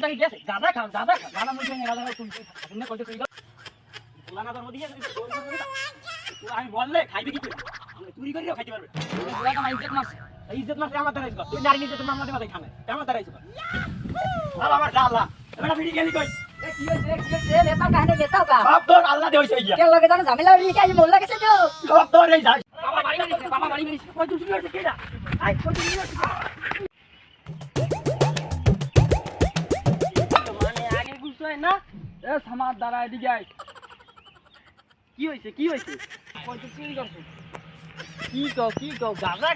কি গেছে গাদা খাও গাদা মুখে গাদা খাও তুমি কইতে কই পোলানা তোর মধ্যে আমি বললে খাইবে কি আমরা চুরি করিও খাইতে পারবে পোলা তো ইজ্জত মারছে ইজ্জত মারছে আমার দ্বারা তুই নারী নিতে তুমি আমাদের মাথায় খাবে আমার দ্বারা আইছো বাবা আমার আল্লাহ এবারে ভিড়ি গেলি কই কি হইছে নেতাও কাহিনী নেতাও কা সব তোর আল্লাহ দেইছে গিয়া কে লগে জানো ঝামেলা হইছে আজ মোল্লা গেছে তো সব তোর এই যাই বাবা বাড়ি মারিস কই তুই চুরি করছিস কেডা আই কই তুই চুরি করছিস মানে আগে গুছ হয় না এ সমাজ দ্বারা এদিকে আই কি হইছে কই তুই চুরি করছিস কি কও গাঁজা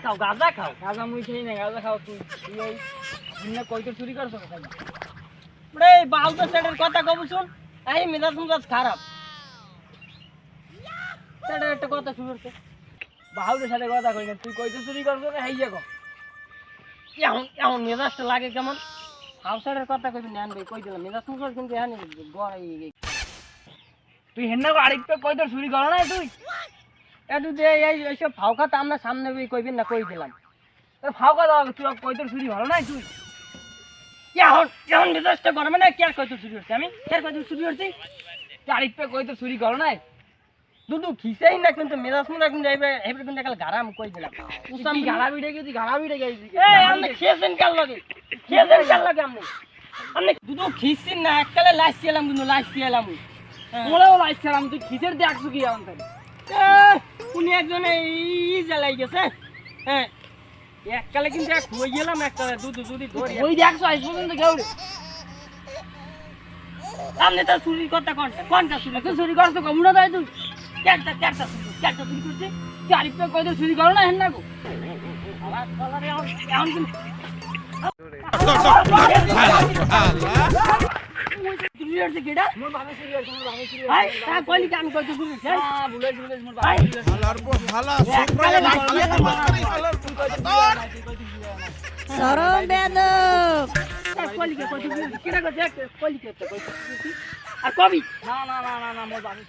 খাও গাঁজা মুই খাই না গাঁজা খাও তুই এই আপনি কই তুই চুরি করছিস কেন রে বাউটা সেটের কথা কব শুন এই মেজাজ খারাপ সেটের একটা কথা শুনতে বাউটার সাথে কথা কই না তুই কই তুই চুরি করছিস হেই যাগো এমন মেজাজটা লাগে কেমন হাউসারের কথা কইবি না আনবে কই দিলাম মেজাজ মুখ কিন্তু হানি গড়াই তুই হেন্না আরেকটা কই তোর চুরি করো না তুই এটু যে এইসব ফাউকা আমরা সামনে কইবেন না কই দিলাম ফাউকা দাও তুই কই তোর চুরি হলো না তুই এখন মেজাজটা গরমে না কে কই তোর চুরি হচ্ছে আমি কে কই তোর চুরি হচ্ছে আরেকটা কই তোর চুরি করো না দুদু খিসেই না কিন্তু মেজাজ মুখ এখন যাইবে এবারে কিন্তু কাল গারাম কই দিলাম উসাম গাড়া ভিড়ে গেছি এই আপনি খেয়েছেন কাল লাগে আপনি দুদু খিসেন না এককালে লাইছিলাম কিন্তু লাইছিলাম মোলাও লাইছিলাম তুই খিসের দেখছো কি এখন তাই উনি একজন এই জ্বালাই গেছে হ্যাঁ এককালে কিন্তু এক হয়ে গেলাম এককালে দুদু যদি ধরি ওই দেখছো আজ পর্যন্ত কেউ আপনি তো চুরির কথা কোনটা চুরি করছো কমুনা দেয় তুই ক্যাটটা চুরি করছে চারিটা কয় তো চুরি করো না হেন না গো আমার কলারে এখন কিন্তু চুরি হচ্ছে কেডা মোর বাবা চুরি হচ্ছে ভাই তা কইলি কি আমি কই তো চুরি হ্যাঁ বুলে মোর বাবা হালার ভালা সুপ্রায় সরম বেদব কইলি কি কই তো কেডা কই দেখ কইলি কি কই আর কবি না মোর বাবা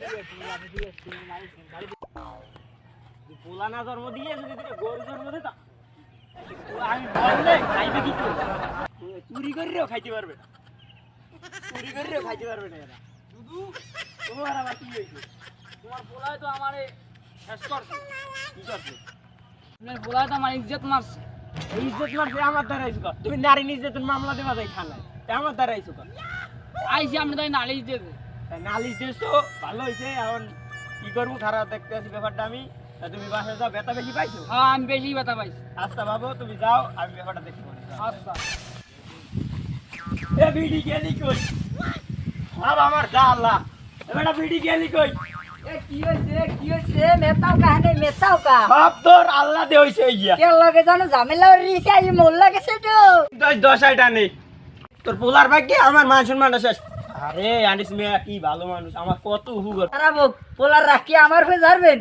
চুরি হচ্ছে পোলানা জন্ম দিয়ে যদি তুমি গরু জন্ম দিতা আমি বললে খাইবে কি চুরি করিও খাইতে পারবে না এরা শুধু তোমার আবার কি হয়েছে তোমার পোলায় তো আমারে শেষ করছে কি করছে তোমার পোলায় তো আমার ইজ্জত মারছে এই ইজ্জত মারছে আমার দ্বারা আইছো তুমি নারী নির্যাতন মামলা দেওয়া যায় থানায় আমার দ্বারা আইছো আইছি আমি তাই নালিশ দেবে নালিশ দিয়েছো ভালো হয়েছে এখন কি করবো খারাপ দেখতে আছি ব্যাপারটা আমি তুমি বাসায় যাও ব্যথা বেশি পাইছো হ্যাঁ আমি বেশি ব্যথা পাইছি আচ্ছা বাবু তুমি যাও আমি ব্যাপারটা দেখবো আচ্ছা এ বিডি গেলি কই আর আমার যা আল্লাহ এবারে বিডি গেলি কই এ কি হইছে নেতাও কাহিনী নেতাও কা সব তোর আল্লাহ দে হইছে ইয়া কে লগে জানো ঝামেলা হইছে আজ মোল্লা গেছে তো 10 নেই তোর পোলার ভাগ্যে আমার মান সম্মান শেষ আরে আনিস মিয়া কি ভালো মানুষ আমার কত হুগর খারাপ হোক পোলার রাখি আমার হয়ে যাবেন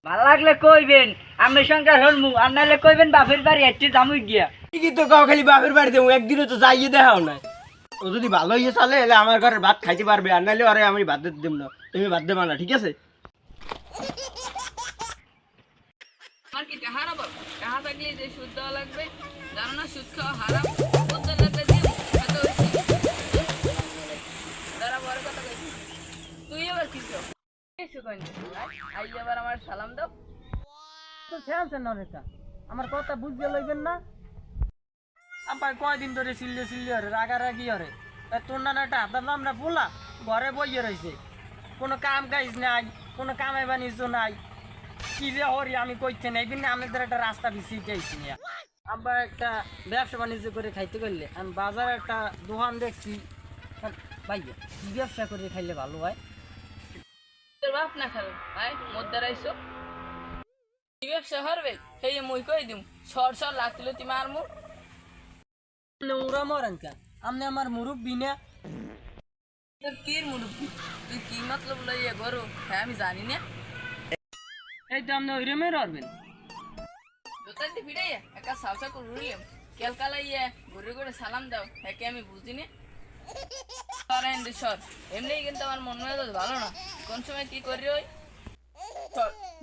ভাল লাগলে কইবেন আমি সংখ্যা হলমু আর নাইলে কইবেন বাপের বাড়ি একটু জামুই গিয়া কি তো কাও খালি বাপের বাড়ি দেবো একদিনও তো যাইয়ে দেখাও না ও যদি ভালো হয়ে চলে এলে আমার ঘরে ভাত খাইতে পারবে আর নাইলে আরে আমি ভাত দিতে দেব না তুমি ভাত দেবা না ঠিক আছে আমার কি হারাম টাকা থাকলে যে সুদ দেওয়া লাগবে জানো না সুদ খাওয়া হারাম সুদ লাগবে দিও এত দাঁড়া বড় কথা কইছি তুই এবার কি কর কিছু কই না আই এবার আমার সালাম দাও তো ছেড়ছেন না রেটা আমার কথা বুঝতে লইবেন না আবার কয়দিন ধরে সিল্লে হরে রাগারাগি হরে তোর নানাটা হাতার আমরা বলা ঘরে বইয়ে রয়েছে কোনো কাম কাজ নাই কোনো কামে বানিয়েছ নাই কি যে হরি আমি কইতে নাই বিনা আমাদের একটা রাস্তা বিছিয়ে চাইছি না আবার একটা ব্যবসা বাণিজ্য করে খাইতে করলে আমি বাজারে একটা দোকান দেখছি ভাইয়া কি ব্যবসা করে খাইলে ভালো হয় তোর বাপ না খাবে ভাই মধ্যে রাইছো কি ব্যবসা করবে সেই মুই কই দিম সর লাগছিল তুমি আর মু নোংরা মরেন কা আমনে আমার মুরব্বি না তোর কি মুরব্বি তুই কি মতলব লইয়া গরু হ্যাঁ আমি জানি না এই তো আমনে ওই রেমে রবেন দোকান দি ভিড়াইয়া একা সালসা করে রুড়িয়াম কেলকালাইয়া ঘুরে ঘুরে সালাম দাও একে আমি বুঝি না সর এমনি কিন্তু আমার মন মেজাজ ভালো না কোন সময় কি করি ওই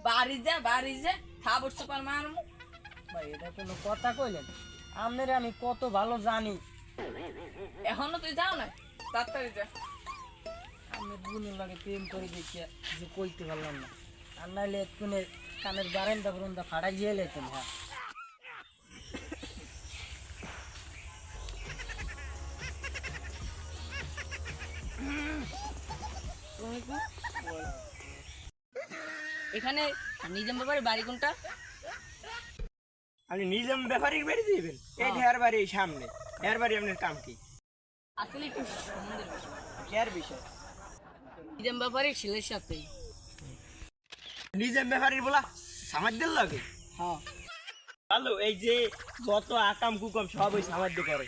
বাড়ি যা থা বসতে পার মার ভাই এটা কোনো কথা কইলেন আপনারে আমি কত ভালো জানি এখনো তুই যাও না, তাড়াতাড়ি যা। আমি বোনের লাগে প্রেম করে দেখিয়া যে কইতে পারলাম না, আর নাইলে এক্ষুনি কানের বারান্দা বরন্দা ফাড়াই গিয়ে লেতেন। হ্যাঁ এখানে নিজাম বাবার বাড়ি কোনটা? আপনি নিজাম ব্যাপারীর বাড়ি দিবেন? এই হেয়ার বাড়ি এই সামনে। হেয়ার বাড়ি আপনার কাম কি? আসলে একটু সম্বন্ধের বিষয়। হেয়ার বিষয়। নিজাম বাবারের ছেলের সাথে। নিজাম ব্যাপারীর বলা সামাজদের লাগে? হ্যাঁ। ভালো, এই যে যত আকাম কুকাম সব ওই সামাজ্য করে।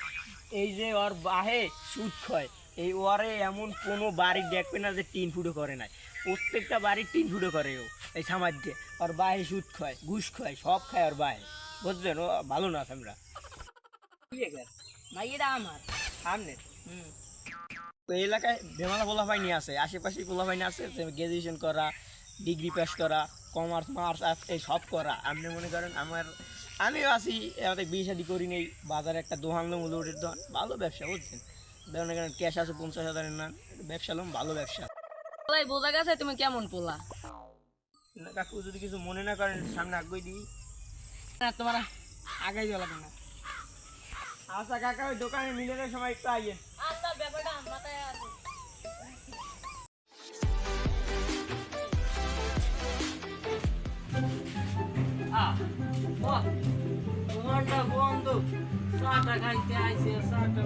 এই যে ওর বাহে সুদ খায়, এই ওরে এমন কোনো বাড়ি দেখবে না যে 3 ফুটও করে নাই। প্রত্যেকটা বাড়ির 3 ফুটও করে ও এই সামাজ্যে। ওর বাহে সুদ খায়, ঘুষ খায়, সব খায় ওর বাহে। বুঝলেন? ও ভালো না আমরা। ভাইয়েরা আমার সামনে তো এই এলাকায় বেমালা পোলাপাই নিয়ে আছে, আশেপাশে পোলাপাই নিয়ে আছে গ্রাজুয়েশন করা, ডিগ্রি পাস করা, কমার্স মার্স এই সব করা। আপনি মনে করেন আমিও আছি, আমাদের বিয়ে শাদি করি নেই, বাজারে একটা দোকান লোম লোডের দোকান, ভালো ব্যবসা বুঝছেন। মনে করেন ক্যাশ আছে 50,000 না, ব্যবসা লোম ভালো ব্যবসা। পোলাই বোঝা গেছে তুমি কেমন পোলা। কাকু যদি কিছু মনে না করেন সামনে আগুই দিই। না তোমার আগাই দেওয়া লাগবে না। আচ্ছা কাকা, ওই দোকানে মিলনের সময় একটু আইয়েন। আচ্ছা ব্যাপারটা মাথায় আছে। তোমারটা বন্ধু চাটা খাইতে আইছে, চাটা।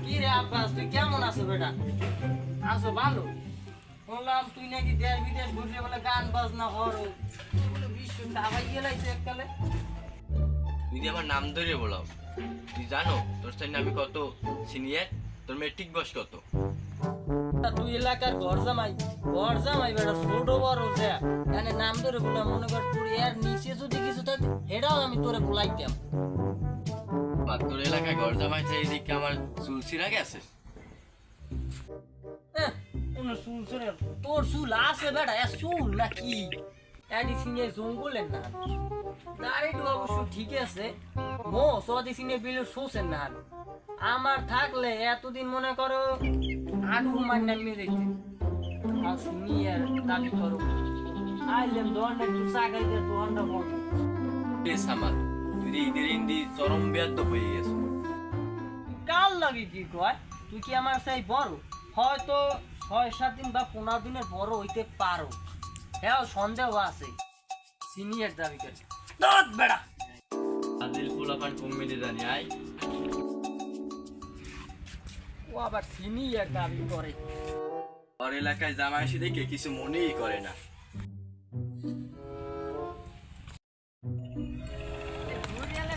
কি রে আব্বাস, তুই কেমন আছো বেটা? আছো ভালো? বললাম তুই নাকি দেশ বিদেশ ঘুরলে বলে গান বাজনা করো, বলে বিশ্ব দাবাই গেলাইছে এককালে। তুই যে আমার নাম ধরে বলাও, তুই জানো তোর সাথে আমি কত সিনিয়র? তোর মেট্রিক বয়স কত? তুই এলাকার ঘর জামাই বেটা, ছোট বড় যে এনে নাম ধরে বললাম, মনে কর তোর এর নিচে যদি কিছু থাকে এটাও আমি তোরে বলাইতাম। বা তোর এলাকায় ঘর জামাই সেই দিকে আমার চুলসিরা গেছে। কোনো চুল চুলে তোর চুল আছে বেটা, এ চুল নাকি এডি সিনে জঙ্গলের না। দাড়িটা অবশ্য ঠিক আছে, মো সদি সিনে বিলে শোষের না। আমার থাকলে এতদিন মনে করো আডু মান্না মেরেছে, আর সিনিয়র দাবি করো আইলেম দোয়ানটা একটু সাগাইতে দোয়ানটা বন্ধ। বেশ আমার তুই ঈদের ইন্দি চরম বেয়াদ্দ হয়ে গেছে। কাল লাগে কি কয়? তুই কি আমার সেই বড়? হয়তো 6-7 দিন বা 15 দিনের বড় হইতে পারো। হ্যাঁ সন্দেহ আছে, সিনিয়র দাবি করে দত বেড়া। আদিল ফুলাপান কমিটি জানি আই, ও আবার সিনিয়র দাবি করে। ওর এলাকায় জামাই এসে দেখে কিছু মনেই করে না।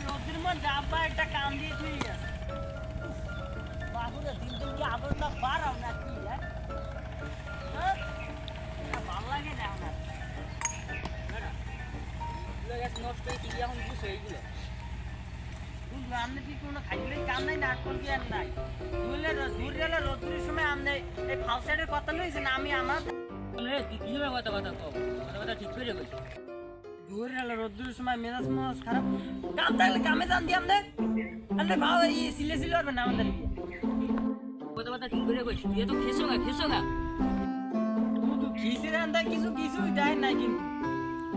নদীর মধ্যে আব্বা একটা কাম দিয়ে তুই বাবুরা দিন দিন কি আবরটা বাড়াও না কি? ভালো লাগে না আমার নষ্ট হয়ে কি এখন বুঝে এইগুলো বুঝলো। আপনি কি কোনো খাইলে কাম নাই না কোন কি আর নাই বুঝলে? দূর গেলে রোদ্রের সময় আপনি এই ফাউসাইডের কথা লইছে না, আমি আমার তুই কি কথা কথা ঠিক করে গেছি। দূর গেলে রোদ্রের সময় মেজাজ মেজাজ খারাপ, কাম থাকলে কামে যান দিয়ে আপনি ভাও সিলে সিলে পারবেন না আমাদের কথা ঠিক করে গেছি। তুই তো খেসো না তুই খিসের আন্দায় কিছু দেয় নাই, কিন্তু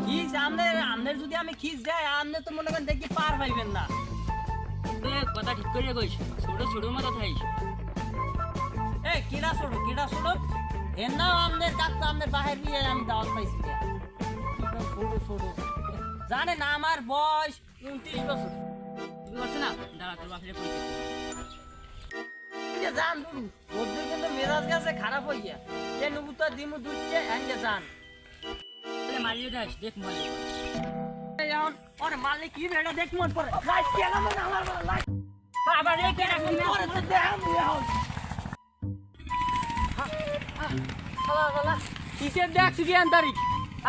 খিস আমাদের যদি আমি খিস যাই আপনি তো মনে করেন দেখি পার পাইবেন না। কথা ঠিক করে গেছি, ছোট মাথা থাইস। এই কিরা ছোট এর নাও আমাদের কাকু আমাদের বাহির নিয়ে আমি দাওয়াত পাইছি। ছোট জানে না আমার বয়স 29 বছর। তুমি বলছো না দাঁড়া তোর বাপরে জান ওদের কিন্তু মেজাজ গেছে খারাপ হয়ে গিয়া যে নুবুতা দিমু দুচ্ছে এন্ডে জান মারিয়ে যাস দেখ মনে এখন ওরে মালিক কি বেড়া দেখ মন পড়ে লাইট কেন মন আমার লাইট বাবা রে কেন পড়ে তো দেখ এখন হালা কিসের দেখ সুগিয়ান তারিখ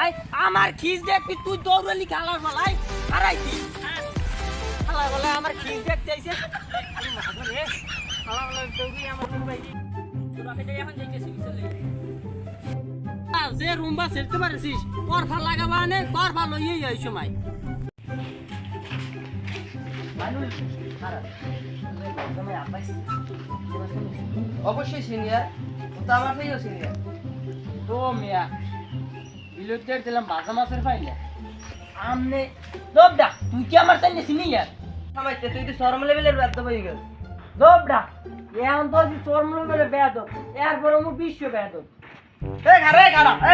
আই আমার খিস দেখবি তুই দৌড়লি খালার মালাই হারাই দি হালা বলে আমার খিস দেখতে আইছে আরে মাগো রে হালা বলে দৌড়ি আমার ভাই তোর বাপে এখন যাইতেছি চলে যে রুমবা সেরতে পারছিস তোর ভাল লাগাবা নে তোর ভালো এই সময় মানুষ খারাপ অবশ্যই সিনিয়র, ও তো আমার থেকেও সিনিয়র। তো মিয়া ইলেকট্রিক দিলাম ভাজা মাছের ফাইলে আমনে দবডা তুই কি আমার সামনে সিনিয়র সমাজতে তুই তো চরম লেভেলের ব্যর্থ হয়ে গেল। দবডা এখন তো চরম বলে বেয়াদ এরপর মু বিশ্ব বেয়াদ এই খারা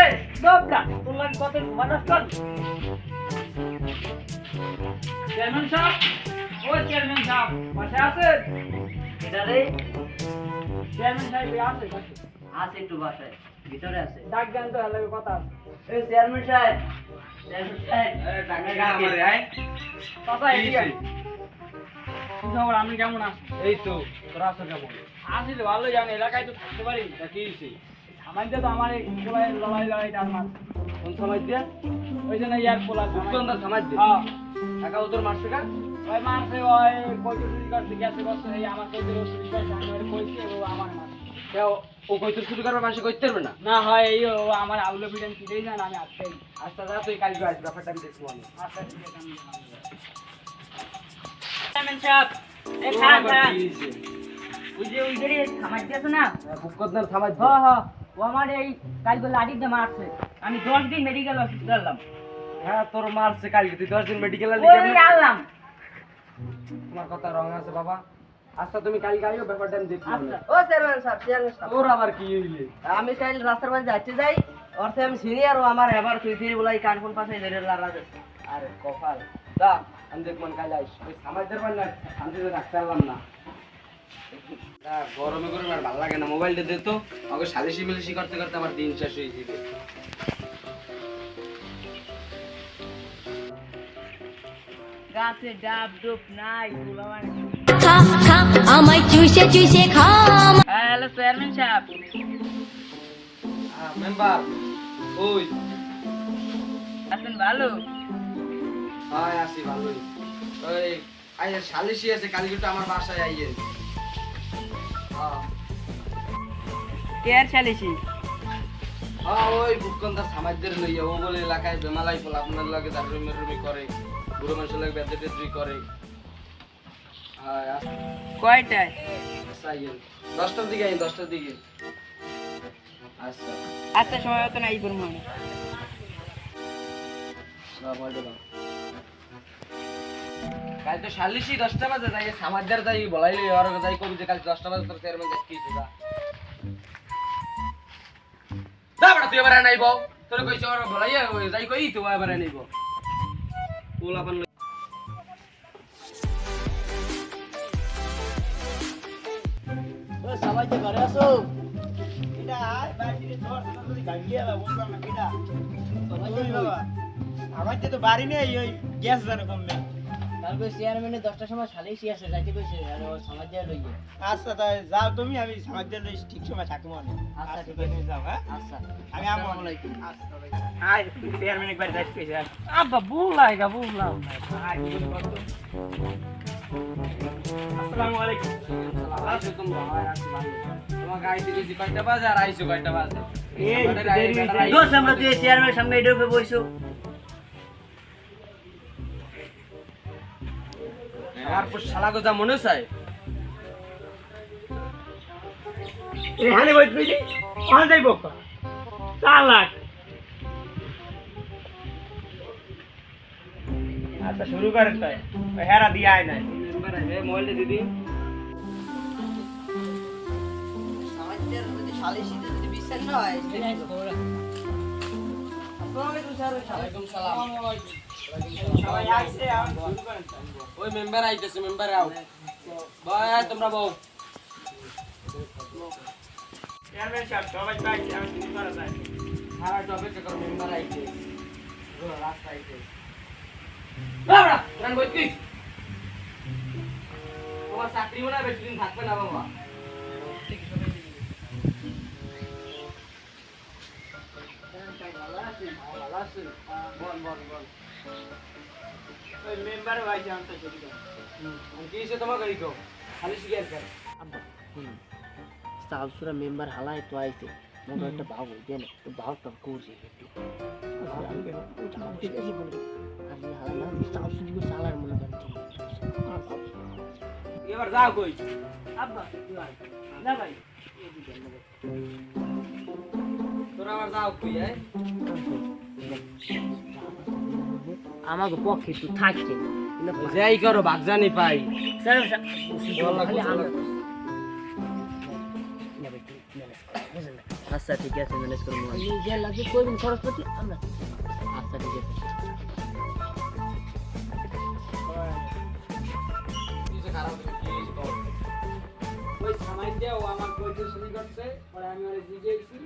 এই দবডা তোর লাগে কত মানুষ কর চেয়ারম্যান সাহেব ও চেয়ারম্যান সাহেব পাশে আছেন এটা রে চেয়ারম্যান সাহেব আছে পাশে আছে, একটু বাসায় ভিতরে আছে। ডাক দেন তো লাগে কথা আছে এই চেয়ারম্যান সাহেব, চেয়ারম্যান সাহেব, কথা এদিকে কি খবর আপনি কেমন আছেন এই তো তোরা আছো কেমন? আছি তো ভালো জানি এলাকায় তো থাকতে পারি তা কি হয়েছে? আমাদের তো আমার এই সবাই লড়াইটা আমার কোন সমাজ দিয়ে? ওই জন্য ইয়ার পোলা উৎকন্দার সমাজ দিয়ে? হ্যাঁ টাকা ও তোর মারছে কা? ওই মারছে ওই কইতে চুরি করছে গেছে করছে এই আমার কইতে চুরি করছে আমি ওর কইছি ও আমার মারছে কেউ ও কইতে শুরু করবে মাসে কইতে পারবে না? না হয় এই ও আমার আউলে পিটেন কিনেই যান আমি আসতেই আচ্ছা যা তুই কালকে আসবি, ব্যাপারটা আমি দেখবো আমি। আচ্ছা ঠিক আছে আমি চেয়ারম্যান সাহেব, এই খান আবার খান। কি হয়েছে? ওই যে সমাজ আছে না, উৎকন্দার সমাজ হ দিয়ে? হ, ও আমার এই কালকে লাঠি দিয়ে মারছে। আমি 10 দিন মেডিকেল অফিস গেলাম, হ্যাঁ তোর মারছে কালকে, তুই 10 দিন মেডিকেলে ওই আনলাম। তোমার কথা রং আছে বাবা। আচ্ছা তুমি কালকে আইও, ব্যাপারটা আমি দেখবো আমি। আচ্ছা ও চেয়ারম্যান সাহেব, চেয়ারম্যান সাহেব, তোর আবার কি হইলে? আমি কাল রাস্তার মাঝে যাচ্ছি যাই, অর্থে আমি সিনিয়র ও আমার এবার তুই ফিরে বলাই কানফোন পাশে ধরে লাড়া দে। আরে কপাল দা, আমি দেখবো কাল আইস। ওই সমাজদের বার না আমি তো রাখতে পারলাম না। গরমে গরমে আর ভালো লাগে না, মোবাইলটা দে তো। আমাকে সালিশি মিলিশি করতে করতে আমার দিন শেষ হয়ে যাবে। গাছে ডাব ডুব নাই গুলামান। খা খা আমায় চুষে চুষে খা হ্যালো চেয়ারম্যান সাহেব, মেম্বার ওই আছেন ভালো? হয় আসি ভালোই। ওই আইয়ে সালিশি আছে কালকে, তো আমার বাসায় আইয়ে। হ্যাঁ কেয়ার চালিছি। হ্যাঁ ওই বুকন্দার সমাজদের লইয়া, ও বলে এলাকায় বেমালাই বলে আপনার লাগে তার রুমি করে, বুড়ো মানুষের লাগে বেদে টেদ্রি করে। হ্যাঁ কয়টায়? আচ্ছা আইয়েন 10টার দিকে আইন, 10টার দিকে। আচ্ছা আচ্ছা সময় হতো না এই করবো আমি। কাল তো সালিশি 10টা বাজে যাই, সমাজদার যাই বলাইলে আর যাই কবি যে কাল 10টা বাজে তোর চেয়ারম্যান যাচ্ছি যা। যা বড় তুই এবারে নাইব, তোর কইছ আর বলাইয়া যাই কই তুই এবারে নাইব। পোলা পান ও সবাই যে ঘরে আসো এটা বাড়িতে ঝড় যদি গাড়িয়ে বা বলবা না কিটা ওই বাবা আমার তো বাড়ি নেই, ওই গ্যাস জানো কমবে। কালকে চেয়ারম্যানে 10টার সময় সালিশি আছে যাইতে কইছে আর ও সমাজ দিয়ে লইয়ে আচ্ছা তাই যাও তুমি, আমি সমাজ দিয়ে ঠিক সময় থাকবো অনেক। আচ্ছা, ঠিক তুমি যাও, হ্যাঁ আচ্ছা আমি আমো। আচ্ছা ভাই আয় চেয়ারম্যান একবার যাইতে কইছে। আব্বা বুলাইগা বুলাম আসসালামু আলাইকুম। তোমাকে আইতে গেছি কয়টা বাজে আর আইছো কয়টা বাজে? এই দেরি হইছে। দোষ আমরা তুই চেয়ারম্যানের সামনে এটা উপরে বইছো। আর পর শালা গোজা মনে চাই এখানে বই তুই ওখানে যাইব 4 লাখ। আচ্ছা শুরু করেন তাই, ওই হেরা দিয়ে আয় নাই। মোবাইলটা দিদি। সমাজের যদি সালিশিতে যদি বিশ্বাস না হয়, আসসালামু আলাইকুম স্যার। ওয়ালাইকুম সালাম। সবাই আইছে, এখন শুরু করেন তাই। ওই মেম্বার আইতেছে, মেম্বার আও ভাই, তোমরা বউ। চেয়ারম্যান সাহেব সবাই পাইছে, আমি শুরু করা যায়। সারা অপেক্ষা করো, মেম্বার আইতে রাস্তা আইতে। বাবা রান বইতিস, তোমার চাকরি মনে হয় বেশি দিন থাকবে না বাবা। ভালো আছেন? বল বল বল। ওই মেম্বারও আইছে, আমি তো শুরু করেন। কি হয়েছে তোমার গাড়ি কো? খালি শিকার কর। সালসুরা মেম্বার হালাই তো আইছে মনে একটা ভাব হইছে না তো ভাবটা করছে একটু আমি হালাই না সালসুরি সালার মনে করতে এবার যাও কই আব্বা না ভাই তোরা আবার যাও কই আমাকে পক্ষে একটু থাকছে যাই করো ভাগ জানি পাই আচ্ছা ঠিক আছে ম্যানেজ করবো যে লাগে করবেন খরচপাতি আমরা আচ্ছা ঠিক আছে ওই সামাইন দিয়ে ও আমার কইতে শুরু করছে পরে আমি ওরে জিজ্ঞেসি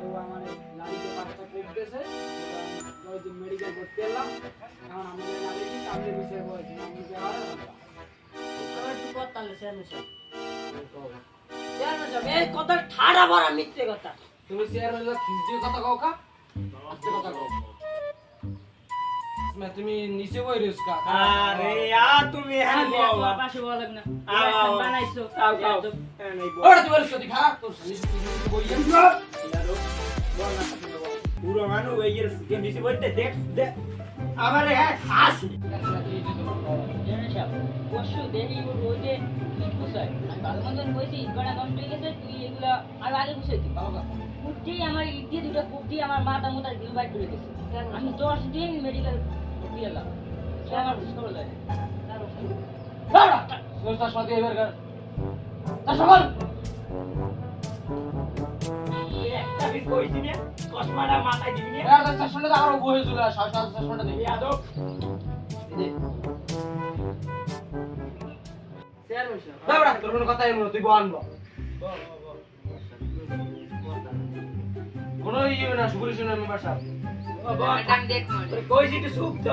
ও আমার লাড়িতে পাঁচটা করতেছে ওই যে মেডিকেল করতে এলাম এখন আমাদের লাড়িতে সামনে বিষয় বলছি আমি যে আর একটু কথা এই কথা ঠাড়া ভরা মিথ্যে কথা তুমি চেয়ারম্যান খিস দিয়ে কথা কও কা আস্তে কথা কও তুমি নিচে বই রেস কা আরে তুমি হ্যাঁ বাবা পাশে বলা লাগে না আও বানাইছো আও আও ওরে তুই বলিস কথা খারাপ তোর বইয়া পুরো মানুষ ওই যে গেম দিছি বইতে দেখ দেখ আমারে হ্যাঁ খাস পরশু দেখি ওই যে ইট কুসাই আমি ভালো মতন বলছি ইট কটা নষ্ট হয়ে গেছে তুই এগুলা আর আগে কুসাইতি কুটি আমার ইট দিয়ে দুটো কুটি আমার মাথা মোটা গিল বাইট করে গেছে আমি 10 দিন মেডিকেল ভর্তি হলাম সে আমার বুঝতে লাগে সোজা সাথে এবার কর তা সকাল একটা বি কইছি না চশমাটা মাথায় দিবি না আর চশমাটা আরো বহে চলে আস চশমাটা দিবি আদব চেয়ারম্যান সাহেব দাঁড়া তোর কোনো কথা এমন তুই বল কোনো ইয়ে না সুপুরি শুনে মেম্বার সাহেব আমি দেখ মানে কইছি তো সুপ তো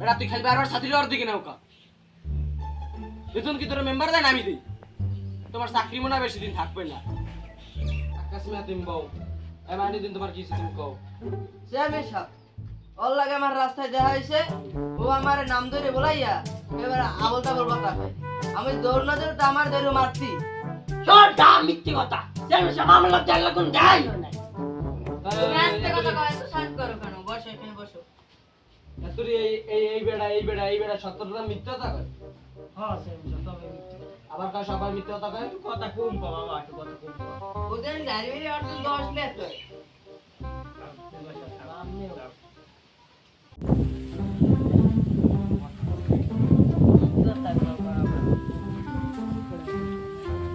এরা তুই খালি বারবার ছাত্রী আর দিকে নাও কা বেতন কি তোর মেম্বার দেন আমি দেই তোমার চাকরি মনে হয় বেশি দিন থাকবে না আকাশ মে তুমি বউ এমনি দিন তোমার কি তুমি কও চেয়ারম্যান সাহেব ওর লাগে আমার রাস্তায় দেখা হয়েছে ও আমার নাম ধরে বলাইয়া এবার আবল তাবল কথা কয় আমি দৌড় না দৌড় আমার ধরে মারছি সর দাম মিথ্যে কথা চেয়ারম্যান সাহেব মামলা দেয় লাগুন দেয় তুমি আস্তে কথা কয় তো শান্ত করো কেন বসো এখানে বসো তুই এই বেড়া সত্যটা মিথ্যা কথা কয় হ্যাঁ চেয়ারম্যান সাহেব তবে আবার কয় সবাই মিথ্যা কথা কয় কথা কম কম বাবা একটু কথা কম কম ওদের গাড়ি মেরে আর 10 লেট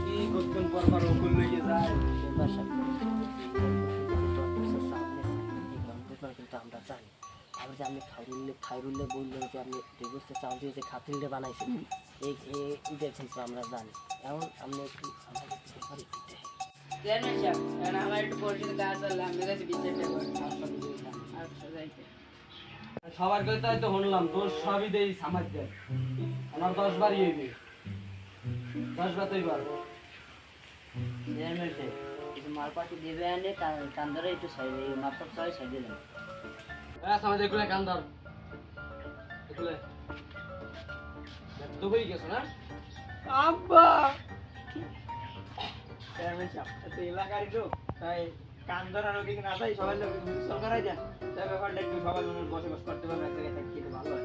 কি কতক্ষণ পর পর ওকুল লইয়ে যায় কিন্তু আমরা জানি আবার যে আপনি খাইরুল্লে বললেন যে আপনি ডিভোর্সে চাল দিয়ে যে খাতিরটা বানাইছেন এই দেখছেন তো আমরা জানি এখন আপনি একটু আমাদের ব্যাপারে দিতে চেয়ারম্যান সাহেব এখন আমার একটু পরিচিত কাজ আছে আমি কাছে বিচারটা করি আচ্ছা যাইতে সবার কথা তো শুনলাম তোর সবই দেই সামাজ দেয় আমার 10 বারই হইবে 10 বার তুই বার চেয়ারম্যান সাহেব কিছু মালপাতি দেবে আনে কান ধরে একটু সাইড এই মাপটা সাইড দিলাম সামাজ দেখলে কান্দার দেখলে তো বই গেছ না আব্বা চেয়ারম্যান সাহেব তো এলাকারই লোক তাই কান ধরানো কি না তাই সবাই লোক সরকারাই দেন তাই ব্যাপারটা একটু সবাই মানুষ বসবাস করতে পারবে এক জায়গায় থাকতে ভালো হয়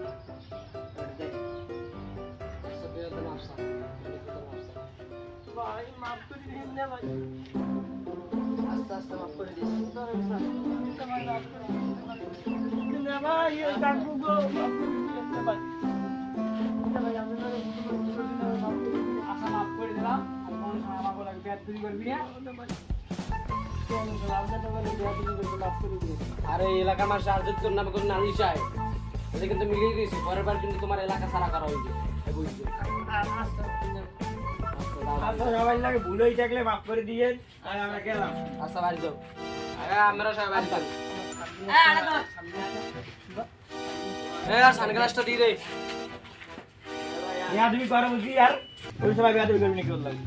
ভাই মাফ করে দিন না ভাই আস্তে আস্তে মাপ করে দিস না ভাই এই কাকু গো মাফ করে দিন না ভাই ভাই আমি না আশা মাফ করে দিলাম আর কোন সময় আমাকে লাগে পেট চুরি করবি না আরে এই এলাকার মানুষ আর যদি তোর নামে কোনো নালিশ হয় এটা কিন্তু মিলিয়ে দিয়েছি পরের বার কিন্তু তোমার এলাকা সারা করা হইবে সবাই লাগে ভুল হয়ে থাকলে মাফ করে দিয়ে আমরা গেলাম আচ্ছা বাড়ি যাও আমরা সবাই বাড়ি যাবো আর সানগ্লাসটা দিয়ে দে তুমি করো বুঝি আর ওই সবাই বেয়াদবি করবি নাকি ওর লাগে